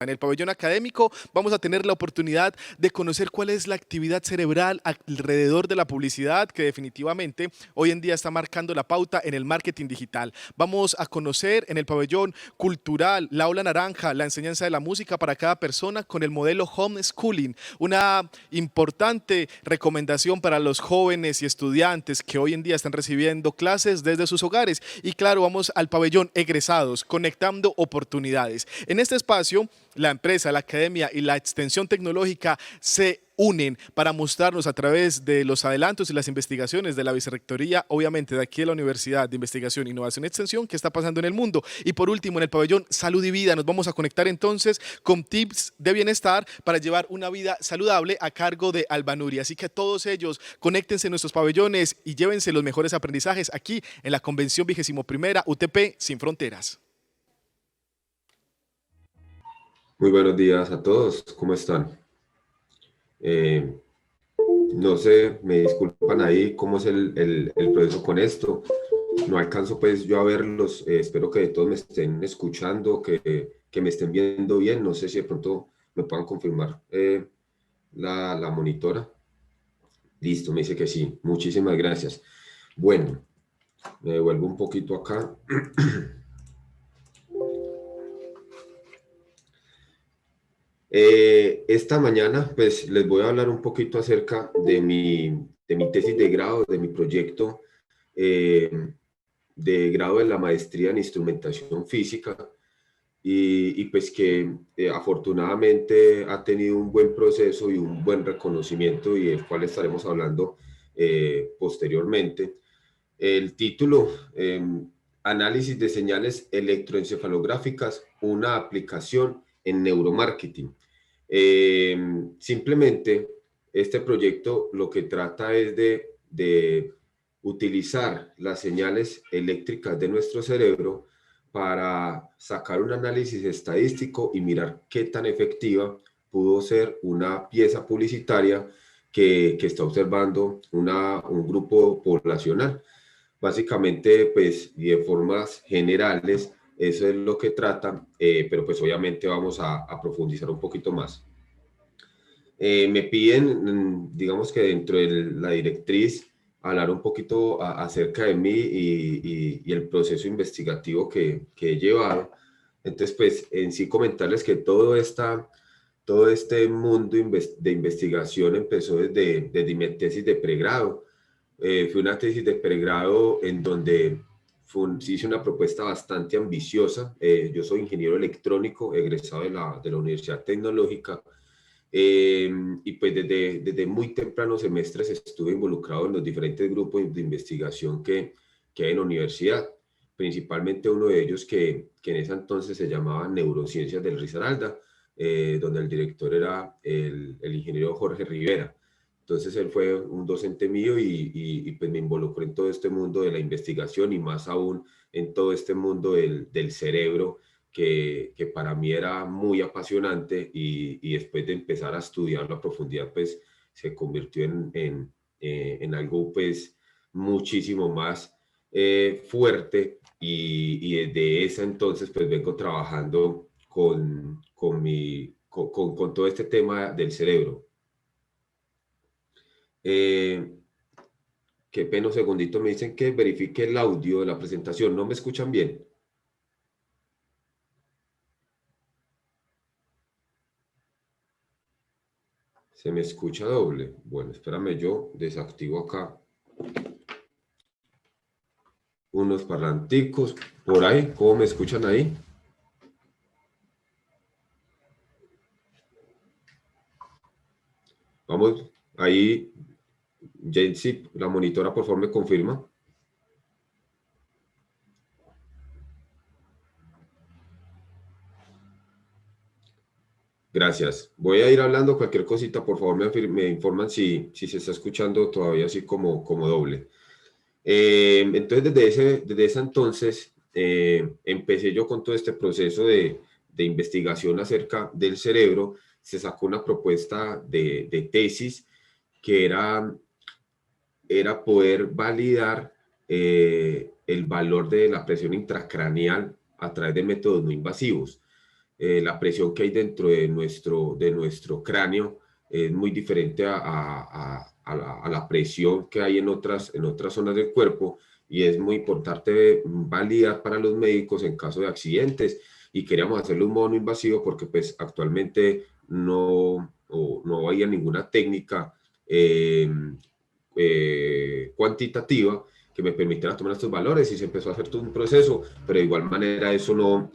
En el pabellón académico vamos a tener la oportunidad de conocer cuál es la actividad cerebral alrededor de la publicidad que definitivamente hoy en día está marcando la pauta en el marketing digital. Vamos a conocer en el pabellón cultural, la aula naranja, la enseñanza de la música para cada persona con el modelo homeschooling, una importante recomendación para los jóvenes y estudiantes que hoy en día están recibiendo clases desde sus hogares. Y claro, vamos al pabellón egresados, conectando oportunidades. En este espacio, la empresa, la academia y la extensión tecnológica se unen para mostrarnos a través de los adelantos y las investigaciones de la Vicerrectoría, obviamente de aquí de la Universidad de Investigación, Innovación y Extensión, qué está pasando en el mundo. Y por último, en el pabellón Salud y Vida, nos vamos a conectar entonces con tips de bienestar para llevar una vida saludable a cargo de Albanuri. Así que todos ellos, conéctense en nuestros pabellones y llévense los mejores aprendizajes aquí en la Convención 21ª UTP Sin Fronteras. Muy buenos días a todos, ¿cómo están? No sé, me disculpan ahí cómo es el proceso con esto. No alcanzo pues yo a verlos, espero que todos me estén escuchando, que me estén viendo bien. No sé si de pronto me puedan confirmar la monitora. Listo, me dice que sí, muchísimas gracias. Bueno, me devuelvo un poquito acá. Esta mañana pues les voy a hablar un poquito acerca de mi tesis de grado, de mi proyecto de grado de la maestría en instrumentación física y pues que afortunadamente ha tenido un buen proceso y un buen reconocimiento y del cual estaremos hablando posteriormente. El título, Análisis de señales electroencefalográficas, una aplicación en neuromarketing. Simplemente este proyecto lo que trata es de utilizar las señales eléctricas de nuestro cerebro para sacar un análisis estadístico y mirar qué tan efectiva pudo ser una pieza publicitaria que está observando un grupo poblacional. Básicamente, pues, y de formas generales, eso es lo que trata, pero pues obviamente vamos a profundizar un poquito más. Me piden, digamos que dentro de la directriz, hablar un poquito acerca de mí y el proceso investigativo que he llevado. Entonces, pues, en sí comentarles que todo este mundo de investigación empezó desde mi tesis de pregrado. Fue una tesis de pregrado en donde se hizo una propuesta bastante ambiciosa. Yo soy ingeniero electrónico, egresado de la Universidad Tecnológica, y pues desde muy tempranos semestres estuve involucrado en los diferentes grupos de investigación que hay en la universidad, principalmente uno de ellos que en ese entonces se llamaba Neurociencias del Risaralda, donde el director era el ingeniero Jorge Rivera. Entonces él fue un docente mío y pues me involucró en todo este mundo de la investigación y más aún en todo este mundo del cerebro que para mí era muy apasionante y después de empezar a estudiarlo a profundidad pues se convirtió en algo pues muchísimo más fuerte y desde ese entonces pues vengo trabajando con todo este tema del cerebro. Qué pena, un segundito, me dicen que verifique el audio de la presentación. ¿No me escuchan bien? Se me escucha doble. Bueno, espérame, yo desactivo acá unos parlanticos. Por ahí, ¿cómo me escuchan ahí? Vamos, ahí, Jensi, la monitora, por favor, me confirma. Gracias. Voy a ir hablando cualquier cosita, por favor, me informan si se está escuchando todavía así como doble. Entonces, desde ese entonces, empecé yo con todo este proceso de investigación acerca del cerebro. Se sacó una propuesta de tesis que era poder validar el valor de la presión intracraneal a través de métodos no invasivos. la presión que hay dentro de nuestro cráneo es muy diferente a la presión que hay en otras zonas del cuerpo, y es muy importante validar para los médicos en caso de accidentes, y queríamos hacerlo un modo no invasivo porque pues actualmente no había ninguna técnica cuantitativa que me permitiera tomar estos valores, y se empezó a hacer todo un proceso, pero de igual manera eso no,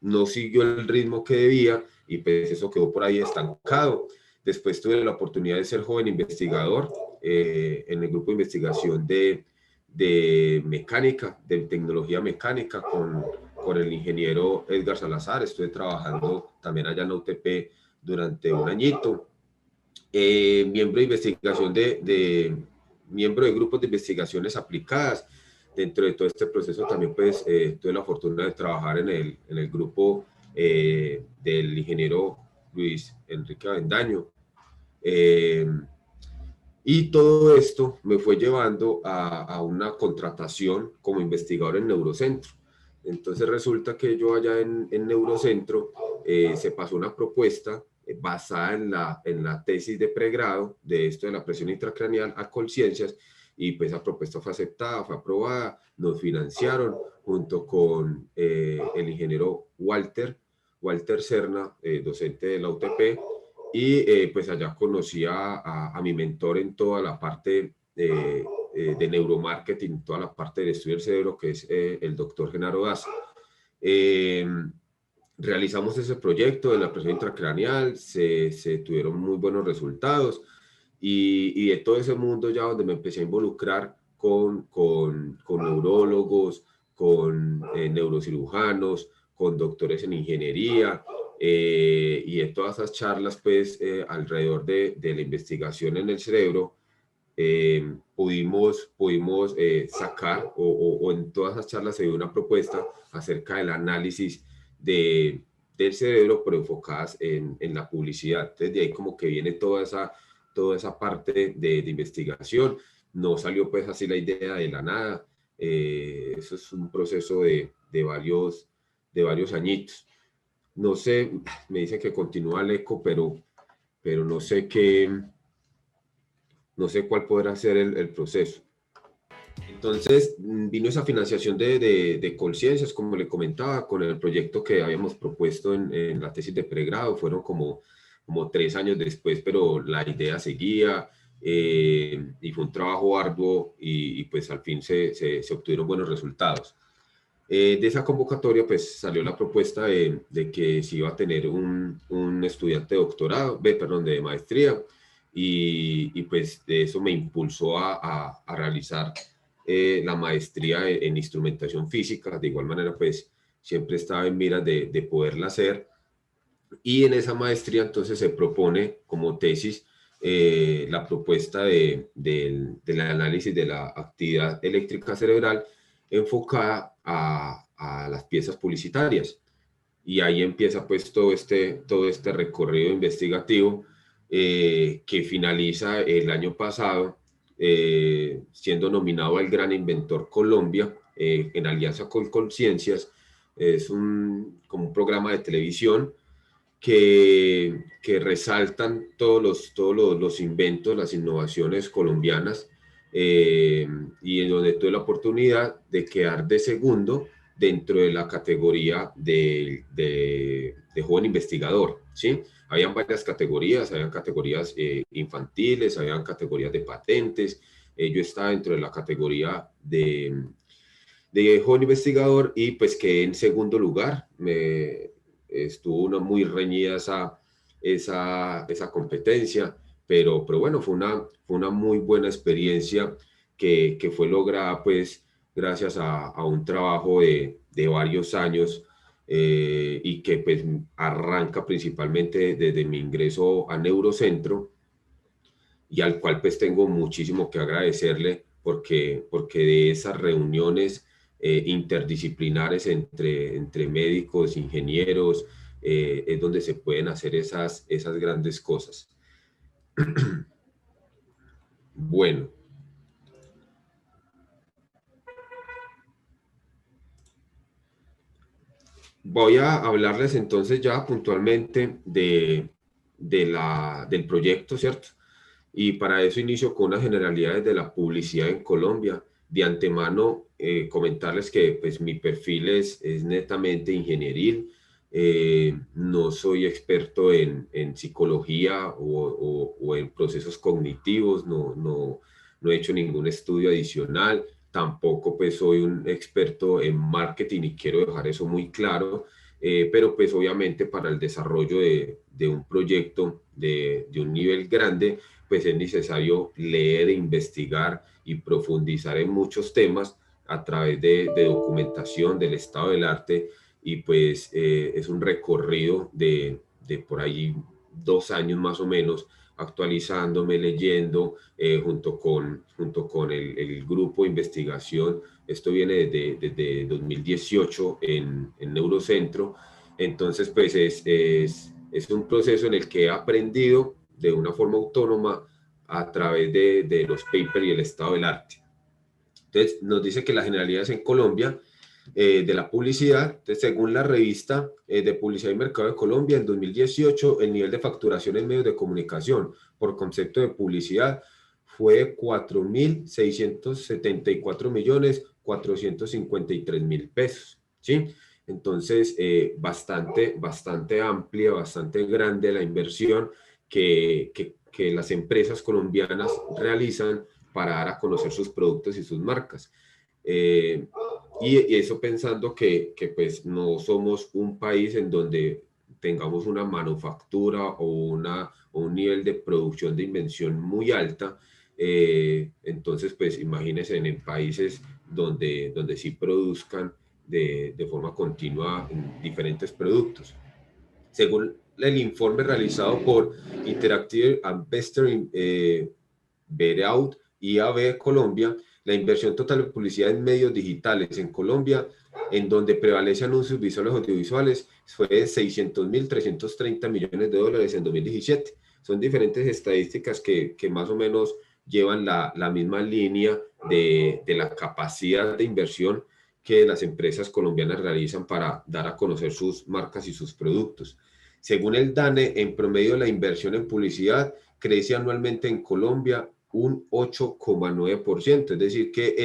no siguió el ritmo que debía, y pues eso quedó por ahí estancado. Después tuve la oportunidad de ser joven investigador en el grupo de investigación de mecánica, de tecnología mecánica, con el ingeniero Edgar Salazar. Estuve trabajando también allá en la UTP durante un añito. Miembro de investigación miembro de grupos de investigaciones aplicadas. Dentro de todo este proceso también pues tuve la fortuna de trabajar en el grupo del ingeniero Luis Enrique Avendaño. Eh, y todo esto me fue llevando a una contratación como investigador en Neurocentro. Entonces resulta que yo allá en Neurocentro se pasó una propuesta basada en la tesis de pregrado de esto de la presión intracraneal a Colciencias, y pues esa propuesta fue aceptada, fue aprobada, nos financiaron junto con el ingeniero Walter Serna, docente de la UTP, y pues allá conocí a mi mentor en toda la parte de neuromarketing, toda la parte del estudio del cerebro, que es el doctor Genaro Daza. Eh, Realizamos ese proyecto de la presión intracraneal, se tuvieron muy buenos resultados, y de todo ese mundo ya donde me empecé a involucrar con neurólogos, con neurocirujanos, con doctores en ingeniería, y de todas esas charlas pues alrededor de la investigación en el cerebro, pudimos sacar, o en todas esas charlas se dio una propuesta acerca del análisis del cerebro, pero enfocadas en la publicidad. Entonces de ahí como que viene toda esa parte de investigación. No salió pues así la idea de la nada. Eso es un proceso de varios añitos. No sé, me dicen que continúa el eco, pero no sé cuál podrá ser el proceso. Entonces vino esa financiación de Colciencias, como le comentaba, con el proyecto que habíamos propuesto en la tesis de pregrado. Fueron como 3 años después, pero la idea seguía, y fue un trabajo arduo, y pues al fin se obtuvieron buenos resultados. De esa convocatoria pues salió la propuesta de que se iba a tener un estudiante de doctorado, perdón, de maestría, y pues de eso me impulsó a realizar la maestría en instrumentación física. De igual manera pues siempre estaba en miras de poderla hacer, y en esa maestría entonces se propone como tesis la propuesta del análisis de la actividad eléctrica cerebral enfocada a las piezas publicitarias. Y ahí empieza pues todo este recorrido investigativo que finaliza el año pasado siendo nominado al Gran Inventor Colombia en alianza con Colciencias. Es como un programa de televisión que resaltan los inventos, las innovaciones colombianas, y en donde tuve la oportunidad de quedar de segundo dentro de la categoría de joven investigador, ¿sí? Habían varias categorías, habían categorías infantiles, habían categorías de patentes. Yo estaba dentro de la categoría de joven investigador, y pues quedé en segundo lugar. Estuvo una muy reñida esa competencia, pero bueno, fue una muy buena experiencia que fue lograda pues gracias a un trabajo de varios años, y que pues arranca principalmente desde mi ingreso a Neurocentro, y al cual pues tengo muchísimo que agradecerle, porque de esas reuniones interdisciplinares entre médicos, ingenieros, es donde se pueden hacer esas grandes cosas. Bueno, voy a hablarles entonces ya puntualmente del proyecto, ¿cierto? Y para eso inicio con unas generalidades de la publicidad en Colombia. De antemano, comentarles que pues, mi perfil es netamente ingenieril. No soy experto en psicología o en procesos cognitivos, no he hecho ningún estudio adicional. Tampoco pues soy un experto en marketing y quiero dejar eso muy claro. Pero pues obviamente para el desarrollo de un proyecto de un nivel grande, pues es necesario leer, investigar y profundizar en muchos temas a través de documentación del estado del arte, y pues es un recorrido de por ahí 2 años más o menos, actualizándome, leyendo, junto con el grupo de investigación. Esto viene desde 2018 en Neurocentro. Entonces pues es un proceso en el que he aprendido de una forma autónoma a través de los papers y el estado del arte. Entonces, nos dice que las generalidades en Colombia de la publicidad, entonces, según la revista de Publicidad y Mercado de Colombia, en 2018 el nivel de facturación en medios de comunicación por concepto de publicidad fue 4.674.453.000 pesos, ¿sí? Entonces, bastante amplia, bastante grande la inversión que las empresas colombianas realizan para dar a conocer sus productos y sus marcas. Eh, y eso pensando que pues no somos un país en donde tengamos una manufactura o un nivel de producción de invención muy alta. Entonces pues imagínense en países donde sí produzcan de forma continua diferentes productos. Según el informe realizado por Interactive Investor Bereaud IAB Colombia, la inversión total de publicidad en medios digitales en Colombia, en donde prevalece anuncios visuales audiovisuales, fue de 600.330 millones de dólares en 2017. Son diferentes estadísticas que más o menos llevan la misma línea de la capacidad de inversión que las empresas colombianas realizan para dar a conocer sus marcas y sus productos. Según el DANE, en promedio la inversión en publicidad crece anualmente en Colombia un 8,9%, es decir, que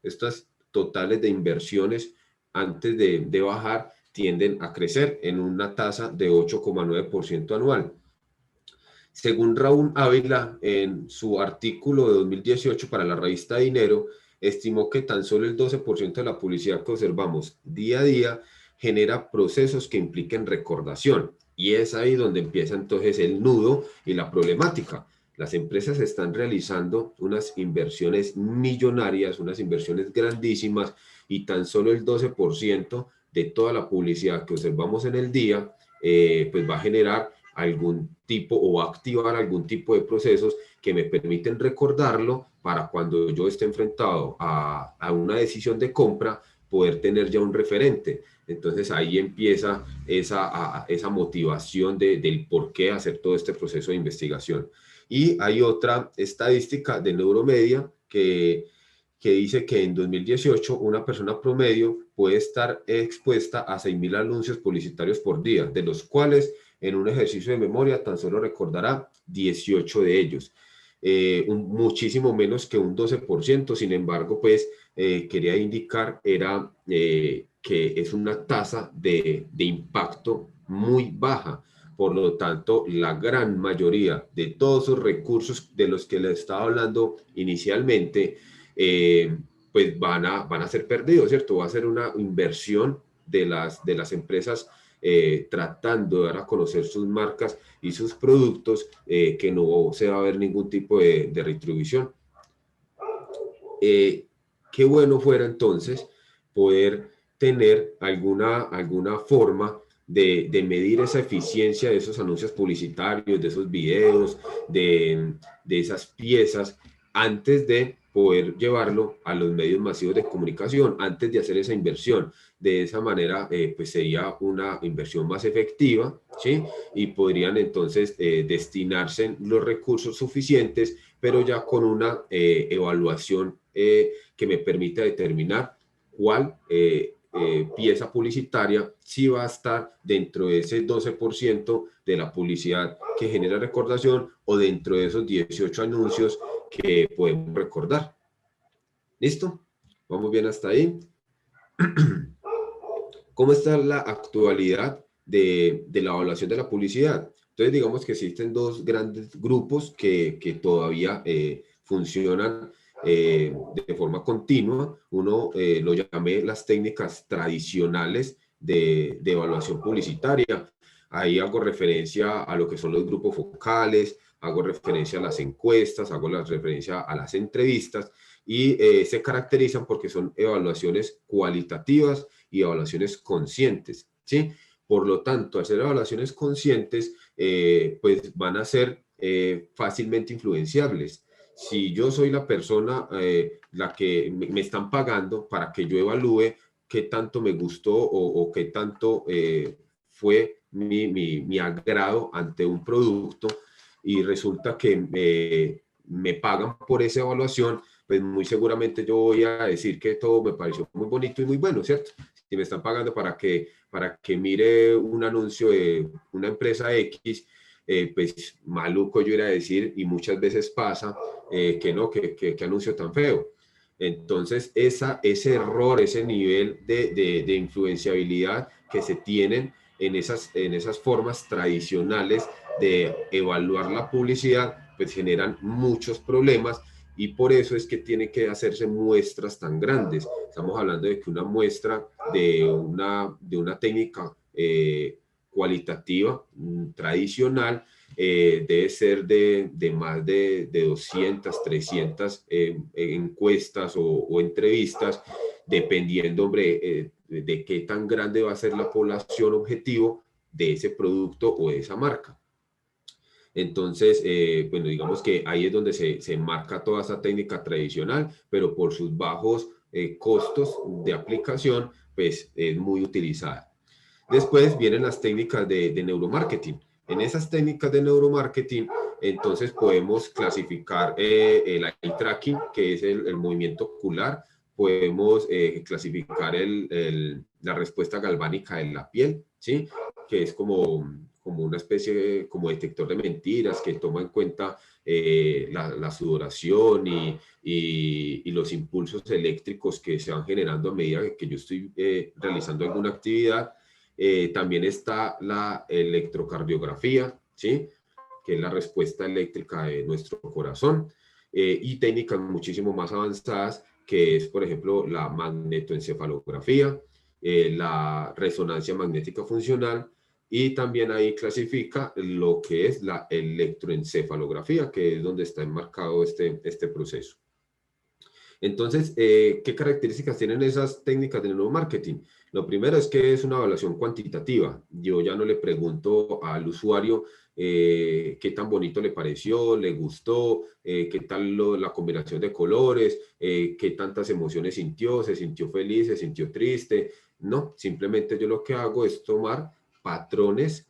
estas totales de inversiones antes de bajar tienden a crecer en una tasa de 8,9% anual. Según Raúl Ávila, en su artículo de 2018 para la revista Dinero, estimó que tan solo el 12% de la publicidad que observamos día a día genera procesos que impliquen recordación. Y es ahí donde empieza entonces el nudo y la problemática. Las empresas están realizando unas inversiones millonarias, unas inversiones grandísimas, y tan solo el 12% de toda la publicidad que observamos en el día, pues va a generar algún tipo o activar algún tipo de procesos que me permiten recordarlo para cuando yo esté enfrentado a una decisión de compra, poder tener ya un referente. Entonces ahí empieza esa motivación del por qué hacer todo este proceso de investigación. Y hay otra estadística de Neuromedia que dice que en 2018 una persona promedio puede estar expuesta a 6.000 anuncios publicitarios por día, de los cuales en un ejercicio de memoria tan solo recordará 18 de ellos. Muchísimo menos que un 12%. Sin embargo, pues quería indicar que es una tasa de impacto muy baja. Por lo tanto, la gran mayoría de todos esos recursos de los que les estaba hablando inicialmente, pues van a ser perdidos, ¿cierto? Va a ser una inversión de las empresas tratando de dar a conocer sus marcas y sus productos, que no se va a ver ningún tipo de retribución. Qué bueno fuera entonces poder tener alguna forma de medir esa eficiencia de esos anuncios publicitarios, de esos videos, de esas piezas, antes de poder llevarlo a los medios masivos de comunicación, antes de hacer esa inversión. De esa manera, pues sería una inversión más efectiva, ¿sí? Y podrían entonces destinarse los recursos suficientes, pero ya con una evaluación que me permita determinar cuál pieza publicitaria sí va a estar dentro de ese 12% de la publicidad que genera recordación o dentro de esos 18 anuncios que podemos recordar. ¿Listo? ¿Vamos bien hasta ahí? ¿Cómo está la actualidad de la evaluación de la publicidad? Entonces, digamos que existen dos grandes grupos que todavía funcionan de forma continua. Uno lo llamé las técnicas tradicionales de evaluación publicitaria. Ahí hago referencia a lo que son los grupos focales, hago referencia a las encuestas, hago la referencia a las entrevistas y se caracterizan porque son evaluaciones cualitativas y evaluaciones conscientes, ¿sí? Por lo tanto, hacer evaluaciones conscientes, pues van a ser fácilmente influenciables. Si yo soy la persona la que me están pagando para que yo evalúe qué tanto me gustó o qué tanto fue mi agrado ante un producto y resulta que me pagan por esa evaluación, pues muy seguramente yo voy a decir que todo me pareció muy bonito y muy bueno, ¿cierto? Si me están pagando para que mire un anuncio de una empresa X, pues maluco yo iré a decir, y muchas veces pasa, que no, que anuncio tan feo. Entonces, ese error, ese nivel de influenciabilidad que se tienen en esas formas tradicionales de evaluar la publicidad, pues generan muchos problemas y por eso es que tiene que hacerse muestras tan grandes. Estamos hablando de que una muestra de una técnica cualitativa tradicional debe ser de más de 200, 300 encuestas o entrevistas, dependiendo, hombre, de qué tan grande va a ser la población objetivo de ese producto o de esa marca. Entonces, bueno, digamos que ahí es donde se enmarca toda esa técnica tradicional, pero por sus bajos costos de aplicación, pues es muy utilizada. Después vienen las técnicas de neuromarketing. En esas técnicas de neuromarketing, entonces podemos clasificar el eye tracking, que es el movimiento ocular, podemos clasificar la respuesta galvánica de la piel, ¿sí? Que es como una especie como detector de mentiras que toma en cuenta la sudoración y los impulsos eléctricos que se van generando a medida que yo estoy realizando alguna actividad. También está la electrocardiografía, ¿sí? Que es la respuesta eléctrica de nuestro corazón, y técnicas muchísimo más avanzadas, que es, por ejemplo, la magnetoencefalografía, la resonancia magnética funcional, y también ahí clasifica lo que es la electroencefalografía, que es donde está enmarcado este proceso. Entonces, ¿qué características tienen esas técnicas de neuromarketing? Lo primero es que es una evaluación cuantitativa. Yo ya no le pregunto al usuario qué tan bonito le pareció, le gustó, qué tal la combinación de colores, qué tantas emociones sintió, se sintió feliz, se sintió triste. No, simplemente yo lo que hago es tomar patrones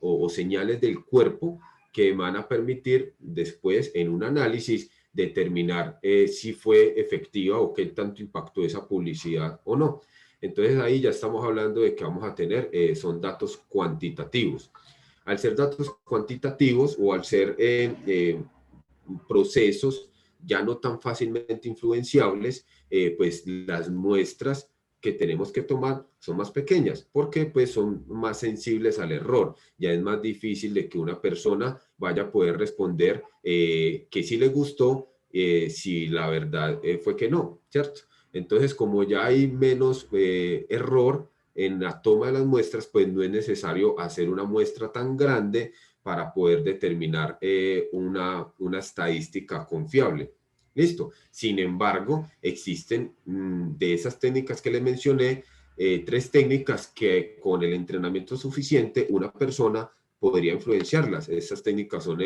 o señales del cuerpo que van a permitir después en un análisis determinar si fue efectiva o qué tanto impactó esa publicidad o no. Entonces ahí ya estamos hablando de que vamos a tener, son datos cuantitativos. Al ser datos cuantitativos o al ser procesos ya no tan fácilmente influenciables, pues las muestras que tenemos que tomar son más pequeñas porque pues son más sensibles al error. Ya es más difícil de que una persona vaya a poder responder que sí le gustó si la verdad fue que no, ¿cierto? Entonces, como ya hay menos error en la toma de las muestras, pues no es necesario hacer una muestra tan grande para poder determinar una estadística confiable. Listo. Sin embargo, existen de esas técnicas que les mencioné, tres técnicas que con el entrenamiento suficiente una persona podría influenciarlas. Esas técnicas son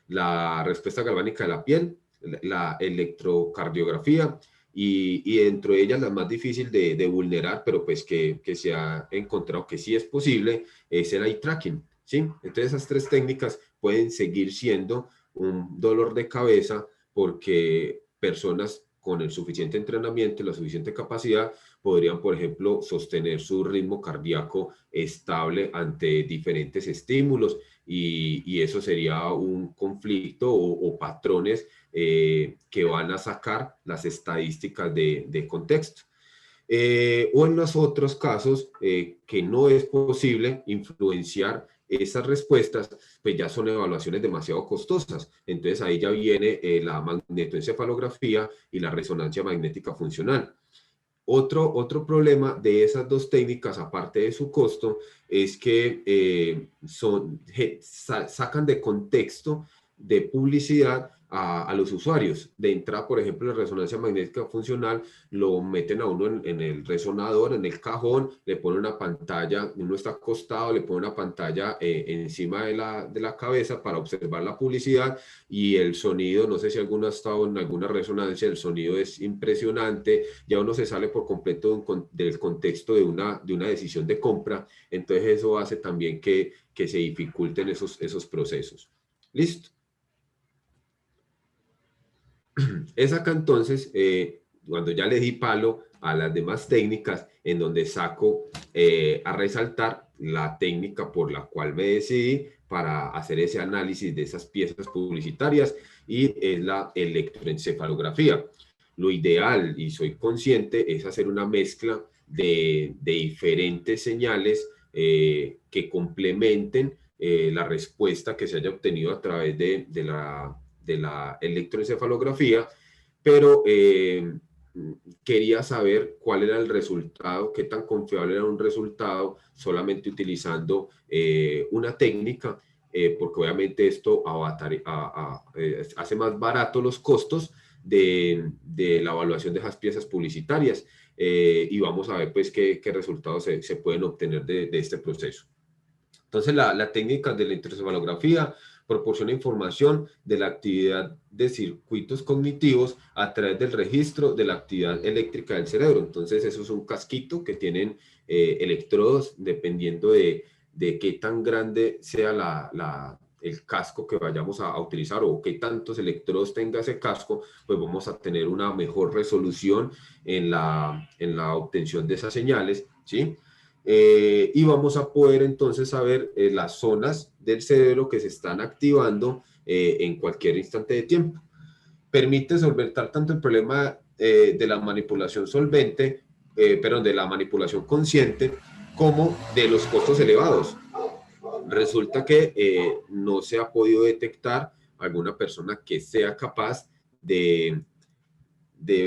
la respuesta galvánica de la piel, la electrocardiografía y dentro de ellas la más difícil de vulnerar, pero pues que se ha encontrado que sí es posible, es el eye tracking, ¿sí? Entonces esas tres técnicas pueden seguir siendo un dolor de cabeza porque personas con el suficiente entrenamiento y la suficiente capacidad, podrían, por ejemplo, sostener su ritmo cardíaco estable ante diferentes estímulos y eso sería un conflicto o patrones que van a sacar las estadísticas de contexto. O en los otros casos que no es posible influenciar esas respuestas, pues ya son evaluaciones demasiado costosas. Entonces ahí ya viene la magnetoencefalografía y la resonancia magnética funcional. Otro problema de esas dos técnicas, aparte de su costo, es que sacan de contexto de publicidad a los usuarios. De entrada, por ejemplo, la resonancia magnética funcional lo meten a uno en el resonador, en el cajón, le ponen una pantalla, uno está acostado, le ponen una pantalla encima de la cabeza para observar la publicidad y el sonido, no sé si alguno ha estado en alguna resonancia, el sonido es impresionante, ya uno se sale por completo del contexto de una decisión de compra, entonces eso hace también que se dificulten esos procesos. ¿Listo? Es acá entonces, cuando ya le di palo a las demás técnicas, en donde saco a resaltar la técnica por la cual me decidí para hacer ese análisis de esas piezas publicitarias y es la electroencefalografía. Lo ideal, y soy consciente, es hacer una mezcla de diferentes señales que complementen la respuesta que se haya obtenido a través de la electroencefalografía, pero quería saber cuál era el resultado, qué tan confiable era un resultado solamente utilizando una técnica, porque obviamente esto hace más barato los costos de la evaluación de esas piezas publicitarias y vamos a ver pues qué resultados se pueden obtener de este proceso. Entonces, la técnica de la electroencefalografía proporciona información de la actividad de circuitos cognitivos a través del registro de la actividad eléctrica del cerebro. Entonces, eso es un casquito que tienen electrodos dependiendo de qué tan grande sea el casco que vayamos a utilizar o qué tantos electrodos tenga ese casco, pues vamos a tener una mejor resolución en la obtención de esas señales, ¿sí? Y vamos a poder entonces saber las zonas del cerebro que se están activando en cualquier instante de tiempo. Permite solventar tanto el problema de la manipulación solvente, de la manipulación consciente, como de los costos elevados. Resulta que no se ha podido detectar alguna persona que sea capaz de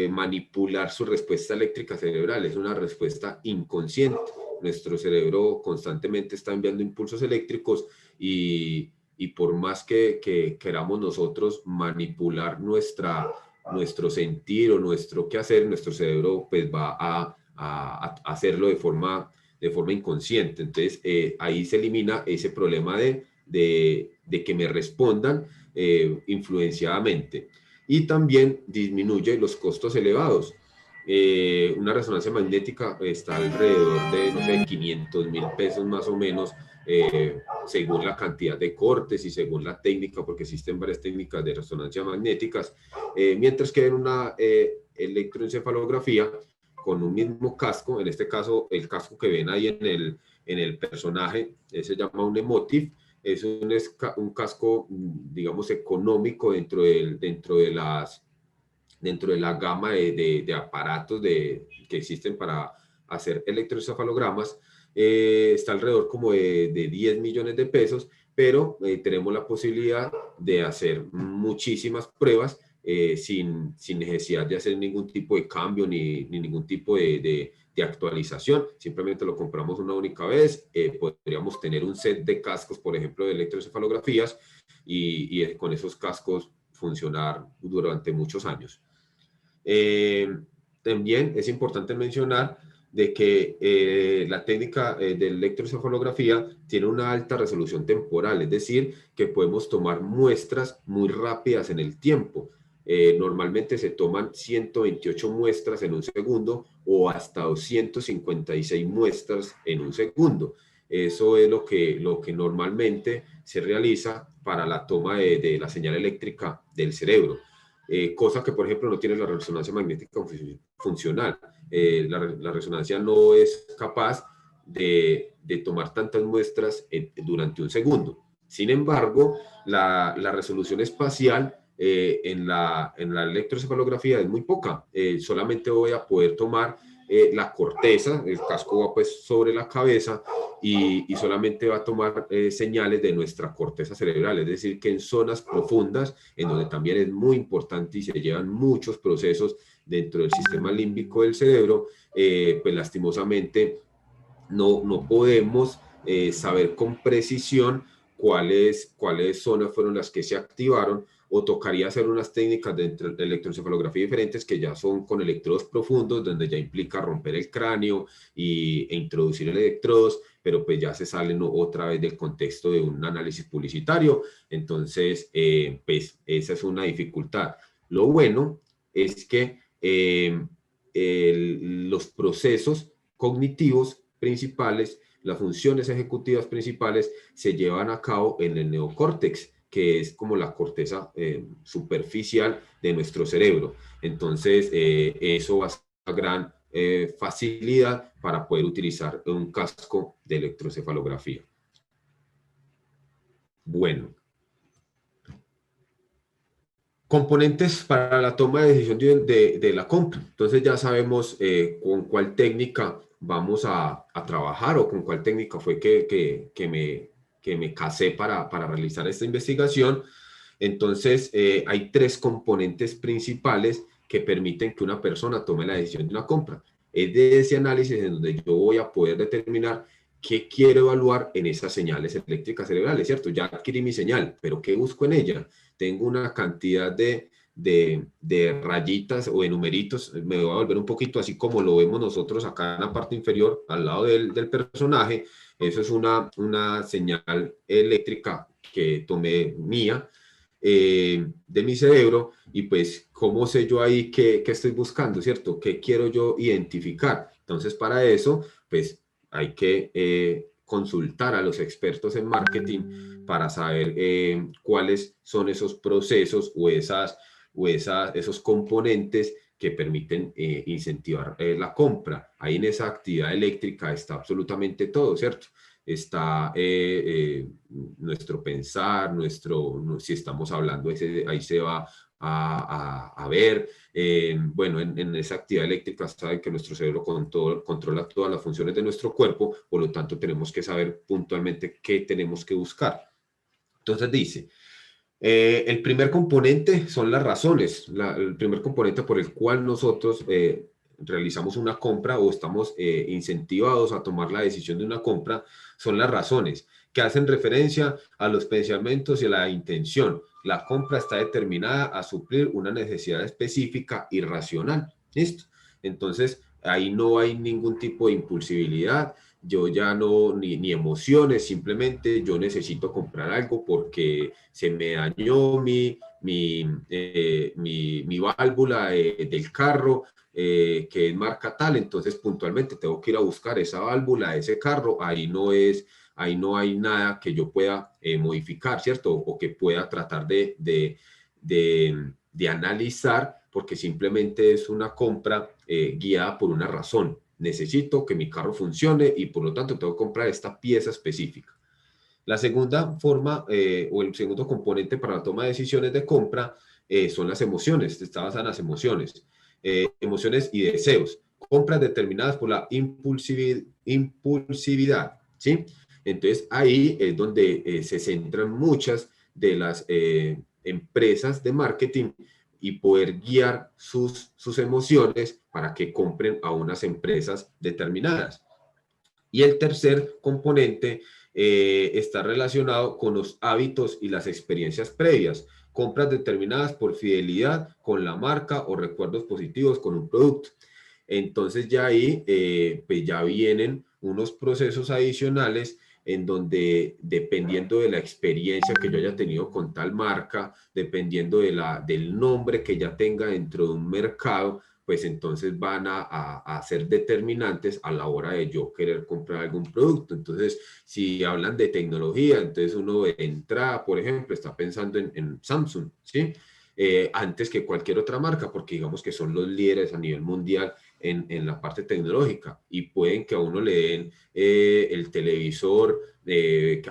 manipular su respuesta eléctrica cerebral. Es una respuesta inconsciente. Nuestro cerebro constantemente está enviando impulsos eléctricos y por más que queramos nosotros manipular nuestro sentir o nuestro quehacer, nuestro cerebro pues va a hacerlo de forma inconsciente. Entonces ahí se elimina ese problema de que me respondan influenciadamente. Y también disminuye los costos elevados. Una resonancia magnética está alrededor de, no sé, 500.000 pesos más o menos, según la cantidad de cortes y según la técnica, porque existen varias técnicas de resonancia magnéticas, mientras que en una electroencefalografía con un mismo casco, en este caso el casco que ven ahí en el personaje, se llama un Emotiv, es un casco, digamos, económico dentro de la gama de aparatos que existen para hacer electroencefalogramas. Está alrededor como de 10 millones de pesos, pero tenemos la posibilidad de hacer muchísimas pruebas sin necesidad de hacer ningún tipo de cambio ni ningún tipo de actualización. Simplemente lo compramos una única vez. Podríamos tener un set de cascos, por ejemplo, de electroencefalografías y con esos cascos funcionar durante muchos años. También es importante mencionar de que la técnica de electroencefalografía tiene una alta resolución temporal, es decir, que podemos tomar muestras muy rápidas en el tiempo. Normalmente se toman 128 muestras en un segundo o hasta 256 muestras en un segundo. Eso es lo que normalmente se realiza para la toma de la señal eléctrica del cerebro. cosa que, por ejemplo, no tiene la resonancia magnética funcional. La resonancia no es capaz de tomar tantas muestras durante un segundo. Sin embargo, la resolución espacial en la electroencefalografía es muy poca. Solamente voy a poder tomar la corteza, el casco va pues sobre la cabeza y solamente va a tomar señales de nuestra corteza cerebral, es decir, que en zonas profundas, en donde también es muy importante y se llevan muchos procesos dentro del sistema límbico del cerebro, pues lastimosamente no podemos saber con precisión cuáles zonas fueron las que se activaron, o tocaría hacer unas técnicas de electroencefalografía diferentes que ya son con electrodos profundos, donde ya implica romper el cráneo e introducir electrodos, pero pues ya se salen otra vez del contexto de un análisis publicitario. Entonces, pues esa es una dificultad. Lo bueno es que los procesos cognitivos principales, las funciones ejecutivas principales se llevan a cabo en el neocórtex, que es como la corteza superficial de nuestro cerebro. Entonces, eso va a ser una gran facilidad para poder utilizar un casco de electroencefalografía. Bueno. Componentes para la toma de decisión de la compra. Entonces ya sabemos con cuál técnica vamos a trabajar, o con cuál técnica fue que me casé para realizar esta investigación. Entonces hay tres componentes principales que permiten que una persona tome la decisión de una compra. Es de ese análisis en donde yo voy a poder determinar qué quiero evaluar en esas señales eléctricas cerebrales, ¿cierto? Ya adquirí mi señal, pero ¿qué busco en ella? Tengo una cantidad de rayitas o de numeritos, me voy a volver un poquito así como lo vemos nosotros acá en la parte inferior, al lado del personaje. Eso es una señal eléctrica que tomé mía, de mi cerebro, y pues, ¿cómo sé yo ahí qué estoy buscando, cierto? ¿Qué quiero yo identificar? Entonces, para eso, pues, hay que consultar a los expertos en marketing para saber cuáles son esos procesos o esos componentes que permiten incentivar la compra. Ahí en esa actividad eléctrica está absolutamente todo, ¿cierto? Está nuestro pensar, si estamos hablando, ahí se va a ver. Bueno, en esa actividad eléctrica saben que nuestro cerebro controla todas las funciones de nuestro cuerpo, por lo tanto tenemos que saber puntualmente qué tenemos que buscar. Entonces dice, el primer componente son las razones, el primer componente por el cual nosotros realizamos una compra o estamos incentivados a tomar la decisión de una compra, son las razones que hacen referencia a los pensamientos y a la intención. La compra está determinada a suplir una necesidad específica y racional. ¿Listo? Entonces, ahí no hay ningún tipo de impulsibilidad. Yo ya no, ni emociones, simplemente yo necesito comprar algo porque se me dañó mi válvula del carro, que es marca tal, entonces puntualmente tengo que ir a buscar esa válvula, ese carro. Ahí no hay nada que yo pueda modificar, ¿cierto? O que pueda tratar de analizar, porque simplemente es una compra guiada por una razón. Necesito que mi carro funcione y por lo tanto tengo que comprar esta pieza específica. La segunda forma o el segundo componente para la toma de decisiones de compra son las emociones. Está basada en las emociones, emociones y deseos. Compras determinadas por la impulsividad, ¿sí? Entonces ahí es donde se centran muchas de las empresas de marketing, y poder guiar sus emociones para que compren a unas empresas determinadas. Y el tercer componente está relacionado con los hábitos y las experiencias previas. Compras determinadas por fidelidad con la marca o recuerdos positivos con un producto. Entonces ya ahí pues ya vienen unos procesos adicionales en donde, dependiendo de la experiencia que yo haya tenido con tal marca, dependiendo del nombre que ya tenga dentro de un mercado, pues entonces van a ser determinantes a la hora de yo querer comprar algún producto. Entonces, si hablan de tecnología, entonces uno entra, por ejemplo, está pensando en Samsung, ¿sí? antes que cualquier otra marca, porque digamos que son los líderes a nivel mundial en la parte tecnológica y pueden que a uno le den el televisor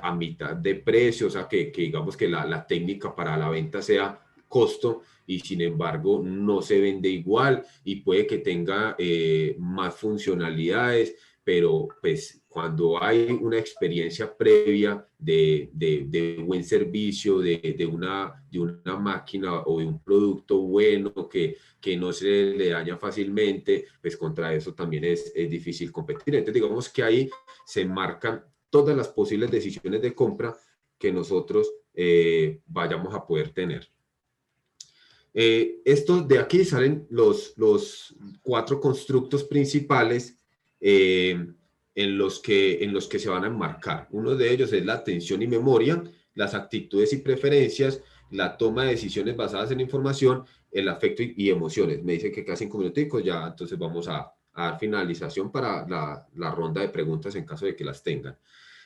a mitad de precio, o sea, que digamos que la técnica para la venta sea costo y sin embargo no se vende igual y puede que tenga más funcionalidades, pero pues cuando hay una experiencia previa de buen servicio, de una máquina o de un producto bueno que no se le daña fácilmente, pues contra eso también es difícil competir. Entonces digamos que ahí se marcan todas las posibles decisiones de compra que nosotros vayamos a poder tener. Esto de aquí salen los 4 constructos principales en los que se van a enmarcar. Uno de ellos es la atención y memoria, las actitudes y preferencias, la toma de decisiones basadas en información, el afecto y emociones. Me dicen que casi 5 minuticos, ya entonces vamos a dar finalización para la ronda de preguntas en caso de que las tengan.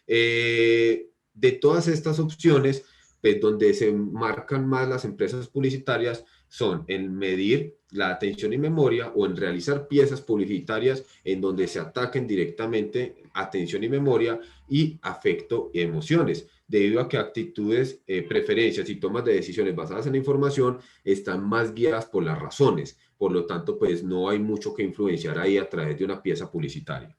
De todas estas opciones, pues donde se marcan más las empresas publicitarias son en medir la atención y memoria o en realizar piezas publicitarias en donde se ataquen directamente atención y memoria y afecto y emociones, debido a que actitudes, preferencias y tomas de decisiones basadas en la información están más guiadas por las razones. Por lo tanto, pues no hay mucho que influenciar ahí a través de una pieza publicitaria.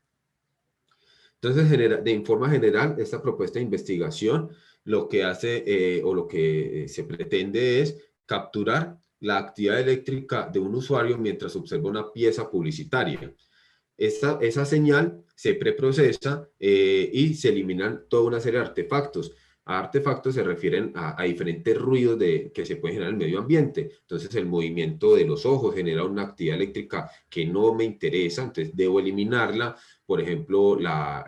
Entonces, de forma general, esta propuesta de investigación lo que hace o lo que se pretende es capturar la actividad eléctrica de un usuario mientras observa una pieza publicitaria. Esa señal se preprocesa y se eliminan toda una serie de artefactos. A artefactos se refieren a diferentes ruidos que se pueden generar en el medio ambiente. Entonces, el movimiento de los ojos genera una actividad eléctrica que no me interesa, entonces debo eliminarla. Por ejemplo, la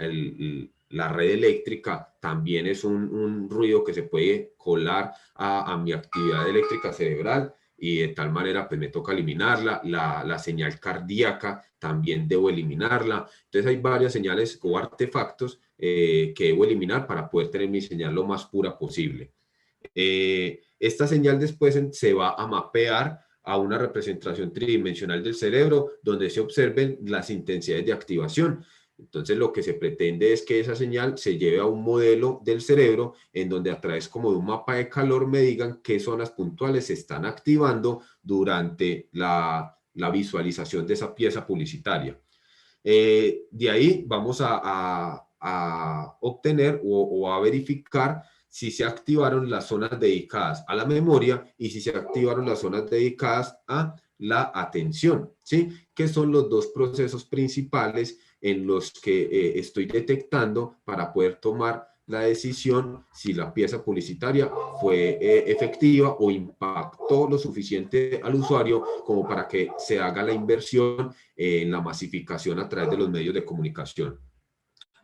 red eléctrica también es un ruido que se puede colar a mi actividad eléctrica cerebral y de tal manera pues me toca eliminarla. La señal cardíaca también debo eliminarla. Entonces hay varias señales o artefactos que debo eliminar para poder tener mi señal lo más pura posible. Esta señal después se va a mapear a una representación tridimensional del cerebro donde se observen las intensidades de activación. Entonces lo que se pretende es que esa señal se lleve a un modelo del cerebro en donde a través como de un mapa de calor me digan qué zonas puntuales se están activando durante la visualización de esa pieza publicitaria. De ahí vamos a obtener o a verificar si se activaron las zonas dedicadas a la memoria y si se activaron las zonas dedicadas a la atención, ¿sí? Que son los 2 procesos principales en los que estoy detectando para poder tomar la decisión si la pieza publicitaria fue efectiva o impactó lo suficiente al usuario como para que se haga la inversión en la masificación a través de los medios de comunicación.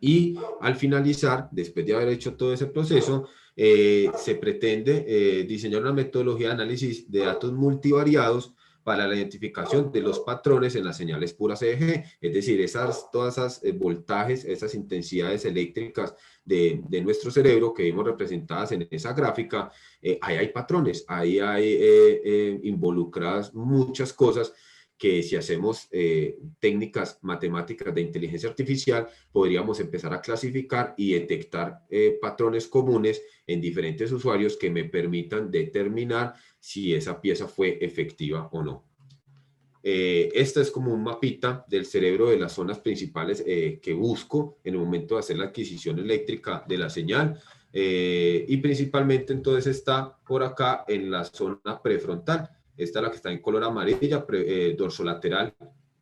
Y al finalizar, después de haber hecho todo ese proceso, se pretende diseñar una metodología de análisis de datos multivariados para la identificación de los patrones en las señales puras EEG, es decir, todas esas voltajes, esas intensidades eléctricas de nuestro cerebro que vimos representadas en esa gráfica, ahí hay patrones, ahí hay involucradas muchas cosas que si hacemos técnicas matemáticas de inteligencia artificial, podríamos empezar a clasificar y detectar patrones comunes en diferentes usuarios que me permitan determinar si esa pieza fue efectiva o no. Esta es como un mapita del cerebro de las zonas principales que busco en el momento de hacer la adquisición eléctrica de la señal. Y principalmente entonces está por acá en la zona prefrontal. Esta es la que está en color amarilla, dorsolateral,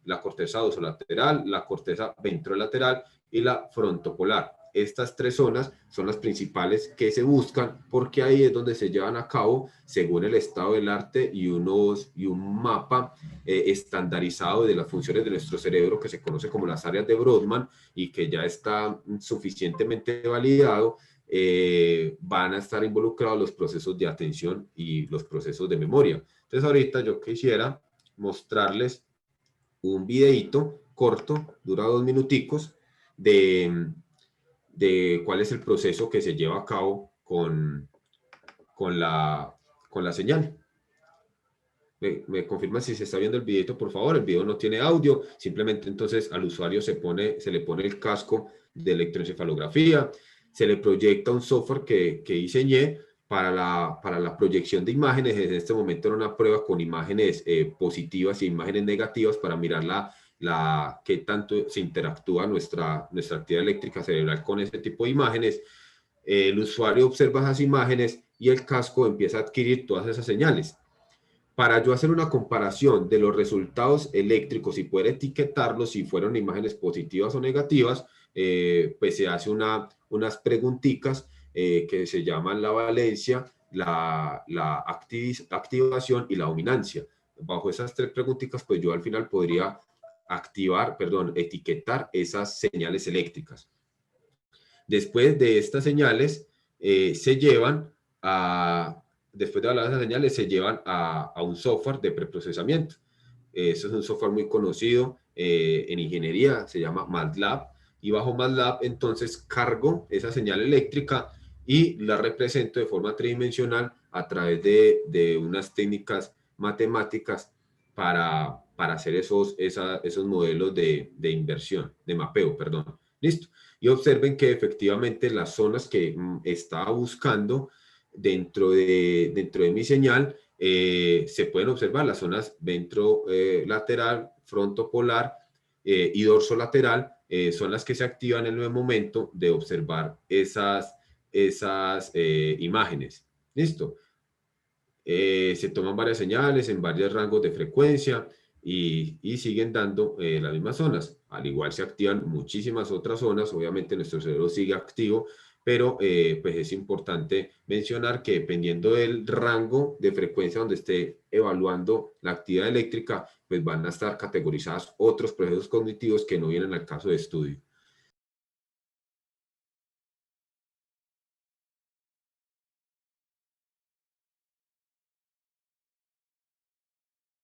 la corteza dorsolateral, la corteza ventrolateral y la frontopolar. Estas 3 zonas son las principales que se buscan porque ahí es donde se llevan a cabo, según el estado del arte y un mapa estandarizado de las funciones de nuestro cerebro que se conoce como las áreas de Brodmann y que ya está suficientemente validado. Van a estar involucrados los procesos de atención y los procesos de memoria. Entonces ahorita yo quisiera mostrarles un videíto corto, dura 2 minuticos, de cuál es el proceso que se lleva a cabo con la señal. me confirma si se está viendo el video, por favor. El video no tiene audio, simplemente entonces al usuario se le pone el casco de electroencefalografía, se le proyecta un software que diseñé para la proyección de imágenes. En este momento era una prueba con imágenes positivas y imágenes negativas para mirar qué tanto se interactúa nuestra actividad eléctrica cerebral con ese tipo de imágenes. El usuario observa esas imágenes y el casco empieza a adquirir todas esas señales. Para yo hacer una comparación de los resultados eléctricos y poder etiquetarlos si fueron imágenes positivas o negativas, pues se hace unas preguntitas que se llaman la valencia, la activación y la dominancia. Bajo esas tres preguntitas, pues yo al final podría etiquetar esas señales eléctricas. Después de estas señales, después de hablar de esas señales, se llevan a un software de preprocesamiento. Eso es un software muy conocido en ingeniería, se llama MATLAB, y bajo MATLAB entonces cargo esa señal eléctrica y la represento de forma tridimensional a través de unas técnicas matemáticas para hacer esos modelos de inversión, de mapeo, perdón. Listo. Y observen que efectivamente las zonas que estaba buscando dentro de mi señal, se pueden observar las zonas ventrolateral, frontopolar y dorsolateral, son las que se activan en el momento de observar esas imágenes. ¿Listo? Se toman varias señales en varios rangos de frecuencia y siguen dando las mismas zonas. Al igual se activan muchísimas otras zonas, obviamente nuestro cerebro sigue activo, pero pues es importante mencionar que dependiendo del rango de frecuencia donde esté evaluando la actividad eléctrica, pues van a estar categorizados otros procesos cognitivos que no vienen al caso de estudio.